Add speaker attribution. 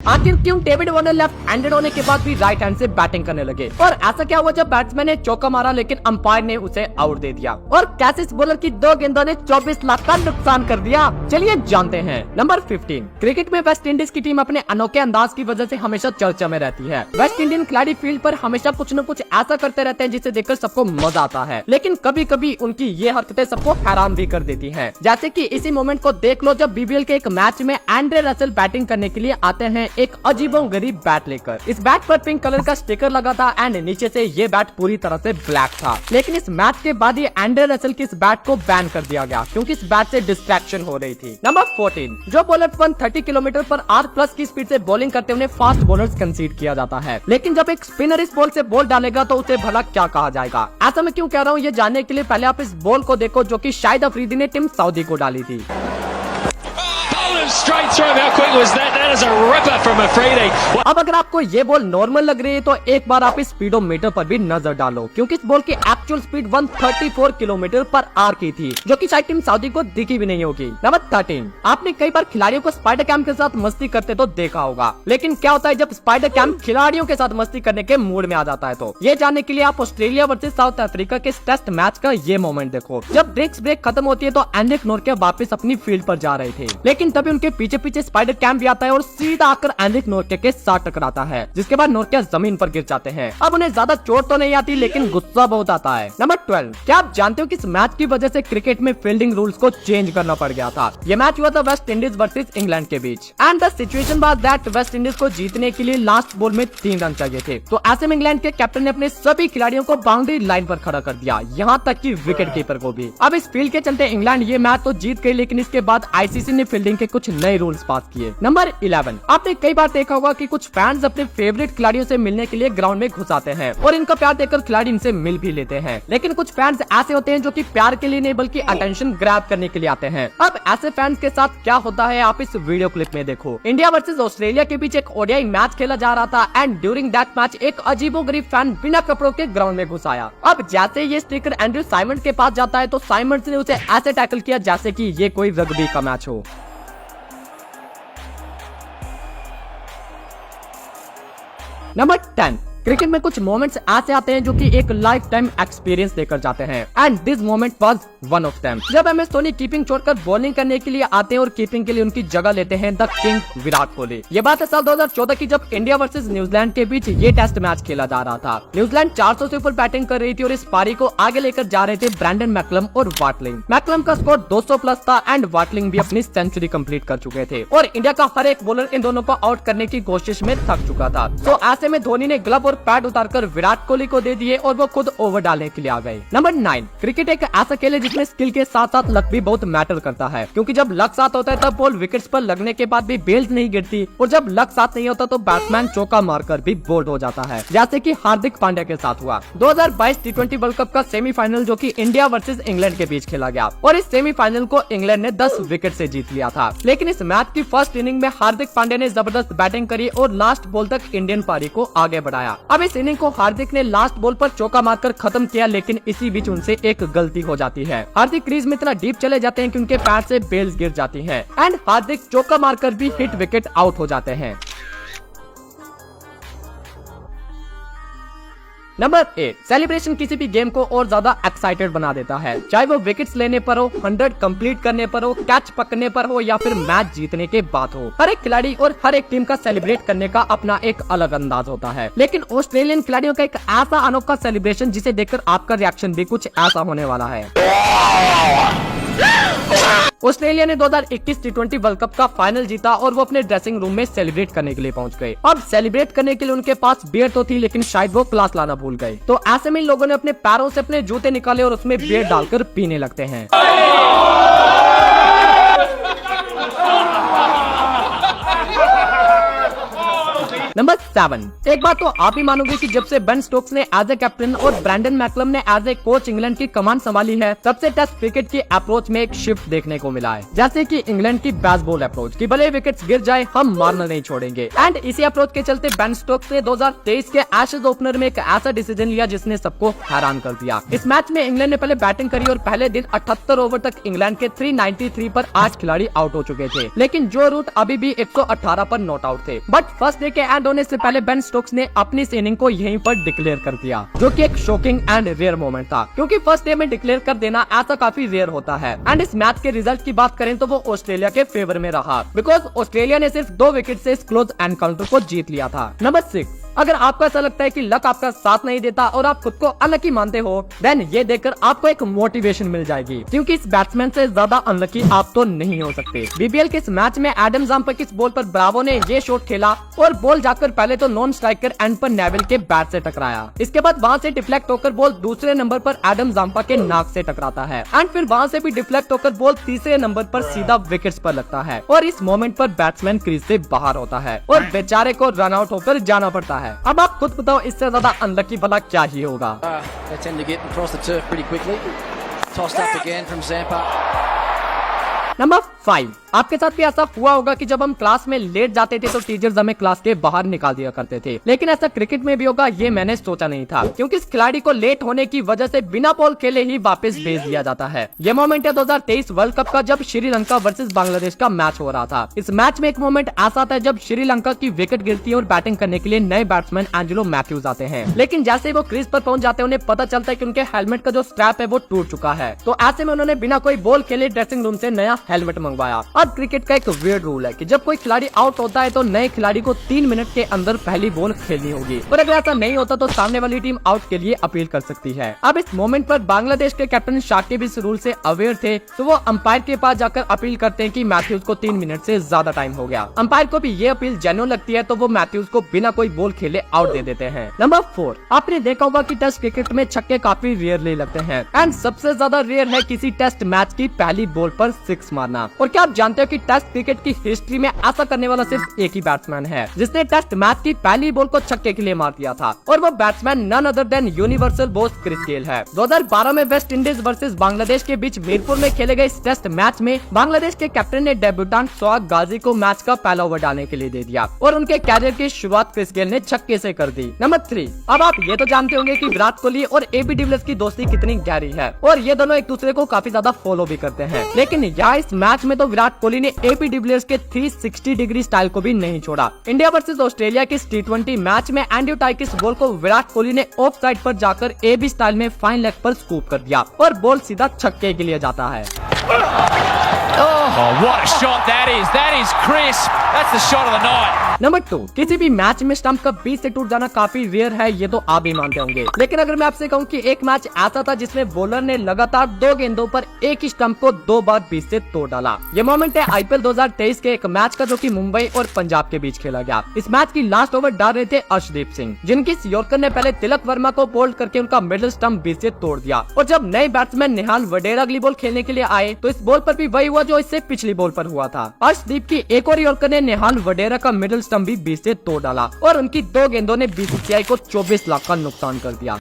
Speaker 1: आखिर क्यों David Warner left handed होने के बाद भी राइट हैंड से बैटिंग करने लगे, और ऐसा क्या हुआ जब बैट्समैन ने चौका मारा लेकिन अंपायर ने उसे आउट दे दिया, और कैसिस बॉलर की 2 गेंदों ने 24 लाख का नुकसान कर दिया। चलिए जानते हैं। नंबर 15। क्रिकेट में वेस्ट इंडीज की टीम अपने अनोखे अंदाज की वजह से हमेशा चर्चा में रहती है। वेस्ट इंडियन खिलाड़ी फील्ड पर हमेशा कुछ न कुछ ऐसा करते रहते हैं जिसे देखकर सबको मजा आता है, लेकिन कभी कभी उनकी ये हरकतें सबको हैरान भी कर देती है। जैसे की इसी मोमेंट को देख लो जब बीबीएल के एक मैच में एंड्रे रसेल बैटिंग करने के लिए आते हैं एक अजीबो गरीब बैट लेकर। इस बैट पर पिंक कलर का स्टिकर लगा था एंड नीचे से ये बैट पूरी तरह से ब्लैक था, लेकिन इस मैच के बाद ये एंड्रे रसेल की इस बैट को बैन कर दिया गया क्योंकि इस बैट से डिस्ट्रैक्शन हो रही थी। नंबर 14। जो bowler 130 kilometre per hour plus की स्पीड से बॉलिंग करते हुए फास्ट बॉलर्स कंसीड किया जाता है, लेकिन जब एक स्पिनर इस बॉल से बॉल डालेगा तो उसे भला क्या कहा जाएगा। ऐसा मैं क्यों कह रहा हूँ ये जानने के लिए पहले आप इस बॉल को देखो जो कि शाहिद अफरीदी ने टीम सऊदी को डाली थी।
Speaker 2: Straight through. How quick was that? That is a ripper from Afridi.
Speaker 1: अब अगर आपको ये बॉल नॉर्मल लग रही है तो एक बार आप इस स्पीडोमीटर पर भी नजर डालो, क्योंकि इस बॉल की actual speed 134 kilometre per hour की थी, जो कि शायद टीम सऊदी को दिखी भी नहीं होगी। नंबर 13। आपने कई बार खिलाड़ियों को स्पाइडर कैम के साथ मस्ती करते तो देखा होगा, लेकिन क्या होता है जब स्पाइडर कैम खिलाड़ियों के साथ मस्ती करने के मूड में आ जाता है। तो ये जानने के लिए आप ऑस्ट्रेलिया वर्सेस साउथ अफ्रीका के टेस्ट मैच का ये मोमेंट देखो। जब ड्रिंक्स ब्रेक खत्म होती है तो एंड्रिक नोर्के वापस अपनी फील्ड पर जा रहे थे, लेकिन तभी उनके पीछे पीछे स्पाइडर कैम भी आता है और सीधा आकर एंड्रिक नोर्के के साथ टकराता है, जिसके बाद नोर्के जमीन पर गिर जाते हैं। अब उन्हें ज्यादा चोट तो नहीं आती, लेकिन गुस्सा बहुत आता है। नंबर 12। क्या आप जानते हो कि इस मैच की वजह से क्रिकेट में फील्डिंग रूल्स को चेंज करना पड़ गया था। यह मैच हुआ था वेस्ट इंडीज वर्सेस इंग्लैंड के बीच and the situation was that West Indies को जीतने के लिए लास्ट बॉल में 3 रन चाहिए थे। तो ऐसे में इंग्लैंड के कैप्टन ने अपने सभी खिलाड़ियों को बाउंड्री लाइन पर खड़ा कर दिया, यहाँ तक कि विकेट कीपर को भी। अब इस फील्ड के चलते इंग्लैंड ये मैच तो जीत गई, लेकिन इसके बाद आईसीसी ने फील्डिंग के कुछ नए रूल्स पास किए। नंबर 11। आपने कई बार देखा होगा कि कुछ फैंस अपने फेवरेट खिलाड़ियों से मिलने के लिए ग्राउंड में घुस आते हैं और इनका प्यार देखकर खिलाड़ी इनसे मिल भी लेते हैं, लेकिन कुछ फैंस ऐसे होते हैं जो कि प्यार के लिए नहीं बल्कि अटेंशन ग्रैब करने के लिए आते हैं। अब ऐसे फैंस के साथ क्या होता है आप इस वीडियो क्लिप में देखो। इंडिया वर्सेस ऑस्ट्रेलिया के बीच एक ओडीआई मैच खेला जा रहा था एंड ड्यूरिंग दैट मैच एक अजीबोगरीब फैन बिना कपड़ों के ग्राउंड में घुस आया। अब जैसे ये स्टिकर एंड्रयू साइमंड्स के पास जाता है तो साइमंड्स ने उसे ऐसे टैकल किया जैसे कि ये कोई रग्बी का मैच हो। नंबर 10। क्रिकेट में कुछ मोमेंट्स ऐसे आते हैं जो कि एक लाइफ टाइम एक्सपीरियंस देकर जाते हैं and this moment was one of them. जब MS धोनी कीपिंग छोड़कर बॉलिंग करने के लिए आते हैं और कीपिंग के लिए उनकी जगह लेते हैं द किंग विराट कोहली। ये बात है साल 2014 की, जब इंडिया वर्सेस न्यूजीलैंड के बीच ये टेस्ट मैच खेला जा रहा था। न्यूजीलैंड 400 से ऊपर बैटिंग कर रही थी और इस पारी को आगे लेकर जा रहे थे ब्रैंडन मैकलम और वाटलिंग। मैकलम का स्कोर 200 प्लस था एंड वाटलिंग भी अपनी सेंचुरी कंप्लीट कर चुके थे और इंडिया का हर एक बॉलर इन दोनों को आउट करने की कोशिश में थक चुका था। तो ऐसे में धोनी ने ग्लव और पैड उतारकर विराट कोहली को दे दिए और वो खुद ओवर डालने के लिए आ गए। नंबर 9। क्रिकेट एक ऐसा खेल है जिसमें स्किल के साथ साथ लक भी बहुत मैटर करता है, क्योंकि जब लक साथ होता है तब बॉल विकेट्स पर लगने के बाद भी बेल्स नहीं गिरती, और जब लक साथ नहीं होता तो बैट्समैन चौका मारकर भी बोल्ड हो जाता है, जैसे कि हार्दिक पांड्या के साथ हुआ। 2022 T20 वर्ल्ड कप का सेमीफाइनल जो कि इंडिया वर्सेस इंग्लैंड के बीच खेला गया और इस सेमीफाइनल को इंग्लैंड ने 10 विकेट से जीत लिया था, लेकिन इस मैच की फर्स्ट इनिंग में हार्दिक पांड्या ने जबरदस्त बैटिंग करी और लास्ट बॉल तक इंडियन पारी को आगे बढ़ाया। अब इस इनिंग को हार्दिक ने लास्ट बॉल पर चौका मारकर खत्म किया, लेकिन इसी बीच उनसे एक गलती हो जाती है। हार्दिक क्रीज में इतना डीप चले जाते हैं कि उनके पैर से बेल्स गिर जाती हैं एंड हार्दिक चौका मारकर भी हिट विकेट आउट हो जाते हैं। नंबर 8। सेलिब्रेशन किसी भी गेम को और ज्यादा एक्साइटेड बना देता है, चाहे वो विकेट्स लेने पर हो, 100 कंप्लीट करने पर हो, कैच पकड़ने पर हो या फिर मैच जीतने के बाद हो। हर एक खिलाड़ी और हर एक टीम का सेलिब्रेट करने का अपना एक अलग अंदाज होता है, लेकिन ऑस्ट्रेलियन खिलाड़ियों का एक ऐसा अनोखा सेलिब्रेशन जिसे देखकर आपका रिएक्शन भी कुछ ऐसा होने वाला है। ऑस्ट्रेलिया ने 2021 T20 वर्ल्ड कप का फाइनल जीता और वो अपने ड्रेसिंग रूम में सेलिब्रेट करने के लिए पहुंच गए। अब सेलिब्रेट करने के लिए उनके पास बियर तो थी, लेकिन शायद वो ग्लास लाना भूल गए, तो ऐसे में लोगों ने अपने पैरों से अपने जूते निकाले और उसमें बियर डालकर पीने लगते हैं। नंबर 7, एक बात तो आप ही मानोगे कि जब से बेन स्टोक्स ने एज ए कैप्टन और ब्रैंडन मैकलम ने एज ए कोच इंग्लैंड की कमान संभाली है, तब से टेस्ट क्रिकेट की अप्रोच में एक शिफ्ट देखने को मिला है। जैसे कि इंग्लैंड की बेसबॉल अप्रोच की भले विकेट्स गिर जाए हम मारना नहीं छोड़ेंगे। एंड इसी अप्रोच के चलते बेन स्टोक्स ने 2023 के एशेज ओपनर में एक ऐसा डिसीजन लिया जिसने सबको हैरान कर दिया। इस मैच में इंग्लैंड ने पहले बैटिंग करी और पहले दिन 78 ओवर तक इंग्लैंड के 393 पर 8 खिलाड़ी आउट हो चुके थे, लेकिन जो रूट अभी भी 118 पर नॉट आउट थे। बट फर्स्ट डे के एंड होने से पहले बेन स्टोक्स ने अपनी इस इनिंग को यहीं पर डिक्लेयर कर दिया, जो कि एक शॉकिंग एंड रेयर मोमेंट था, क्योंकि फर्स्ट डे में डिक्लेयर कर देना ऐसा काफी रेयर होता है। एंड इस मैच के रिजल्ट की बात करें तो वो ऑस्ट्रेलिया के फेवर में रहा, बिकॉज ऑस्ट्रेलिया ने सिर्फ 2 विकेट से इस क्लोज एनकाउंटर को जीत लिया था। नंबर 6, अगर आपको ऐसा लगता है कि लक आपका साथ नहीं देता और आप खुद को अनलकी मानते हो, देन ये देखकर आपको एक मोटिवेशन मिल जाएगी, क्योंकि इस बैट्समैन से ज्यादा अनलकी आप तो नहीं हो सकते। बीबीएल के इस मैच में एडम जाम्पा की बॉल पर ब्रावो ने ये शॉट खेला और बॉल जाकर पहले तो नॉन स्ट्राइकर एंड पर नेविल के बैट से टकराया। इसके बाद वहाँ से डिफ्लेक्ट होकर बॉल दूसरे नंबर पर एडम जाम्पा के नाक से टकराता है एंड फिर वहाँ से भी डिफ्लेक्ट होकर बॉल तीसरे नंबर पर सीधा विकेट्स पर लगता है और इस मोमेंट पर बैट्समैन क्रीज से बाहर होता है और बेचारे को रन आउट होकर जाना पड़ता है। अब आप खुद बताओ इससे ज्यादा अनलकी भला क्या ही होगा।
Speaker 3: They tend to get across the turf pretty quickly. Tossed up again from Zampa.
Speaker 1: Number 5, आपके साथ भी ऐसा हुआ होगा कि जब हम क्लास में लेट जाते थे तो टीचर्स हमें क्लास के बाहर निकाल दिया करते थे, लेकिन ऐसा क्रिकेट में भी होगा ये मैंने सोचा नहीं था, क्योंकि इस खिलाड़ी को लेट होने की वजह से बिना बॉल खेले ही वापस भेज दिया जाता है। ये मोमेंट है 2023 वर्ल्ड कप का, जब श्रीलंका वर्सेस बांग्लादेश का मैच हो रहा था। इस मैच में एक मोमेंट ऐसा आता है जब श्रीलंका की विकेट गिरती है और बैटिंग करने के लिए नए बैट्समैन एंजेलो मैथ्यूज आते हैं, लेकिन जैसे ही वो क्रीज पर पहुंच जाते हैं उन्हें पता चलता है कि उनके हेलमेट का जो स्ट्रैप है वो टूट चुका है। तो ऐसे में उन्होंने बिना कोई बॉल खेले ड्रेसिंग रूम से नया हेलमेट मंगवाया। अब क्रिकेट का एक वियर्ड रूल है कि जब कोई खिलाड़ी आउट होता है तो नए खिलाड़ी को 3 मिनट के अंदर पहली बॉल खेलनी होगी, और अगर ऐसा नहीं होता तो सामने वाली टीम आउट के लिए अपील कर सकती है। अब इस मोमेंट पर बांग्लादेश के कैप्टन शाकिब इस रूल से अवेयर थे, तो वो अंपायर के पास जाकर अपील करते हैं कि मैथ्यूज को 3 मिनट से ज्यादा टाइम हो गया। अंपायर को भी ये अपील जेन्युइन लगती है, तो वो मैथ्यूज को बिना कोई बॉल खेले आउट दे देते हैं। नंबर 4, आपने देखा होगा कि टेस्ट क्रिकेट में छक्के काफी रेयरली लगते हैं एंड सबसे ज्यादा रेयर है किसी टेस्ट मैच की पहली बॉल पर 6 मारना। और क्या आप जानते हो कि टेस्ट क्रिकेट की हिस्ट्री में ऐसा करने वाला सिर्फ एक ही बैट्समैन है जिसने टेस्ट मैच की पहली बॉल को छक्के के लिए मार दिया था, और वो batsman none other than universal boss Chris Gayle है। 2012 में वेस्ट इंडीज वर्सेस बांग्लादेश के बीच मीरपुर में खेले गए इस टेस्ट मैच में बांग्लादेश के कैप्टन ने डेब्यूटेंट सोहाग गाजी को मैच का पहला ओवर डालने के लिए दे दिया और उनके कैरियर की शुरुआत क्रिस गेल ने छक्के से कर दी। नंबर 3, अब आप ये तो जानते होंगे कि विराट कोहली और एबी डिविलियर्स की दोस्ती कितनी गहरी है और ये दोनों एक दूसरे को काफी ज्यादा फॉलो भी करते हैं, लेकिन यहाँ इस मैच में तो विराट कोहली ने एबी डिविलियर्स के 360 डिग्री स्टाइल को भी नहीं छोड़ा। इंडिया वर्सेस ऑस्ट्रेलिया के T20 मैच में एंड्रयू टाई की बॉल को विराट कोहली ने ऑफ साइड पर जाकर एबी स्टाइल में फाइन लेग पर स्कूप कर दिया और बॉल सीधा छक्के के लिए जाता है।
Speaker 2: Oh, what a shot that is. That is crisp. That's the shot of the night.
Speaker 1: Number 2, किसी भी मैच में स्टंप का बीच से टूट जाना काफी रेयर है, ये तो आप भी मानते होंगे, लेकिन अगर मैं आपसे कहूँ कि एक मैच ऐसा था जिसमें बॉलर ने लगातार 2 गेंदों पर एक ही स्टंप को 2 बार बीच से तोड़ डाला। ये मोमेंट है आईपीएल 2023 के एक मैच का, जो कि मुंबई और पंजाब के बीच खेला गया। इस मैच की लास्ट ओवर डाल रहे थे अर्शदीप सिंह, जिनकी यॉर्कर ने पहले तिलक वर्मा को बोल्ड करके उनका मिडिल स्टंप बीच से तोड़ दिया, और जब नए बैट्समैन निहाल वडेरा अगली बॉल खेलने के लिए आए तो इस बॉल पर भी वही हुआ जो इससे पिछली बॉल पर हुआ था। अर्शदीप की एक और यॉर्कर ने निहाल वडेरा का मिडिल स्टंप भी बीच से तोड़ डाला और उनकी 2 गेंदों ने बीसीसीआई को 24 लाख का नुकसान कर दिया।